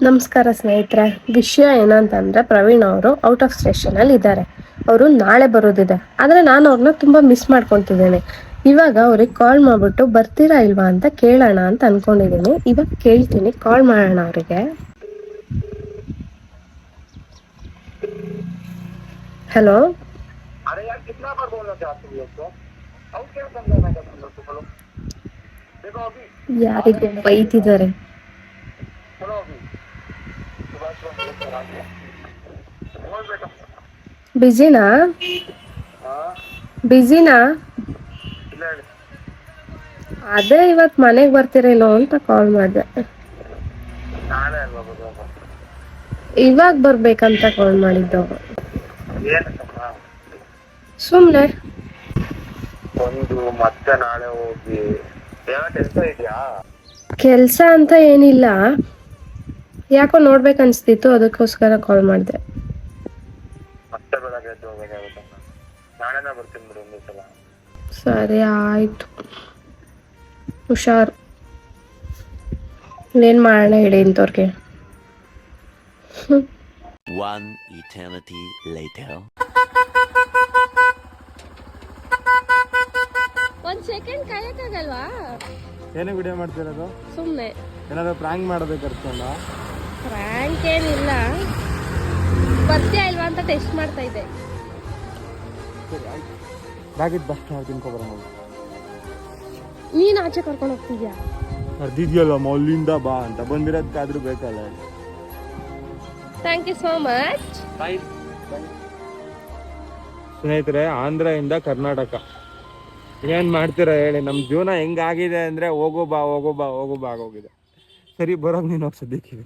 ನಮಸ್ಕಾರ ಸ್ನೇಹಿತರೆ. ವಿಷಯ ಏನಂತಂದ್ರೆ ಪ್ರವೀಣ್ ಅವರು ಔಟ್ ಆಫ್ ಸ್ಟೇಷನ್ ಅಲ್ಲಿ ಇದ್ದಾರೆ. ಅವರು ನಾಳೆ ಬರೋದಿದೆ, ಆದ್ರೆ ನಾನು ಅವ್ರನ್ನ ತುಂಬಾ ಮಿಸ್ ಮಾಡ್ಕೊಂತಿದ್ದೇನೆ. ಇವಾಗ ಅವ್ರಿಗೆ ಕಾಲ್ ಮಾಡ್ಬಿಟ್ಟು ಬರ್ತೀರಾ ಇಲ್ವಾ ಅಂತ ಕೇಳೋಣ ಅಂತ ಅನ್ಕೊಂಡಿದ್ದೀನಿ. ಇವಾಗ ಕೇಳ್ತೀನಿ, ಕಾಲ್ ಮಾಡೋಣ ಅವರಿಗೆ. ಹಲೋ, ಯಾರಿಗೂ ಬೈತಿದ್ದಾರೆ. ಬಿಜಿನಾ ಬಿಜಿನಾ ಅದೇ ಇವತ್ ಮನೆಗ್ ಬರ್ತೀರೇನೋ ಅಂತ ಕಾಲ್ ಮಾಡಿದೆ. ಇವಾಗ ಬರ್ಬೇಕಂತ ಕಾಲ್ ಮಾಡಿದ್ದು. ಸುಮ್ನೆ ಮತ್ತೆ ನಾಳೆ ಹೋಗಿ ಕೆಲ್ಸ ಅಂತ ಏನಿಲ್ಲ, ಯಾಕೋ ನೋಡ್ಬೇಕನ್ಸ್ತಿತ್ತು, ಅದಕ್ಕೋಸ್ಕರ ಕಾಲ್ ಮಾಡಿದೆ. ಮತ್ತೆ ಬೆಳಗ್ಗೆ ಎದ್ದು ಹೋಗ್ಬೇಕಾಗುತ್ತೆ. ನಾಳೆನೇ ಬರ್ತೀನಿ ಬಿಡಿ ಒಂದು ಸಲ. ಸರಿ ಆಯ್ತು, ಹುಷಾರು. ಏನ್ ಮಾಡೋಣ ಹೇಳಿ ಇಂಥವ್ರಿಗೆ. One eternity later. ಒಂದ್ ಸೆಕೆಂಡ್ ಕಾಯಕ್ಕಾಗಲ್ವಾ? ಏನೇ ವಿಡಿಯೋ ಮಾಡ್ತಿರೋದು? ಸುಮ್ನೆ ಏನಾದ್ರು ಪ್ರಾಂಕ್ ಮಾಡೋದಕ್ಕೆ ಕರ್ಕೊಂಡ? ಫ್ರ್ಯಾಂಕ್ ಏನಿಲ್ಲ, ಬರ್ತೀಯಾ ಇಲ್ವಾ ಅಂತ ಟೆಸ್ಟ್ ಮಾಡ್ತಾ ಇದ್ದೆ. ಸರಿ ಆಯ್ತು, ಬ್ಯಾಗಿದ್ ಬಸ್ ನಾವು ತಿನ್ಕೊಬರೋಣ. ನೀನ್ ಆಚೆ ಕರ್ಕೊಂಡು ಹೋಗ್ತಿದ್ಯಾ? ಅರ್ದಿದ್ಯಲ್ಲ ಅಲ್ಲಿಂದ ಬಾ ಅಂತ, ಬಂದಿರೋದಕ್ಕಾದ್ರೂ ಬೇಕಲ್ಲ. Thank you so much. ಸ್ನೇಹಿತರೆ, ಆಂಧ್ರದಿಂದ ಕರ್ನಾಟಕ ಏನ್ ಮಾಡ್ತೀರಾ ಹೇಳಿ? ನಮ್ ಜೀವನ ಹೆಂಗಾಗಿದೆ ಅಂದ್ರೆ ಹೋಗು ಬಾ ಆಗೋಗಿದೆ. ಸರಿ, ಬರೋಂಗ್ ನೀನು ಸದ್ಯಕ್ಕೆ.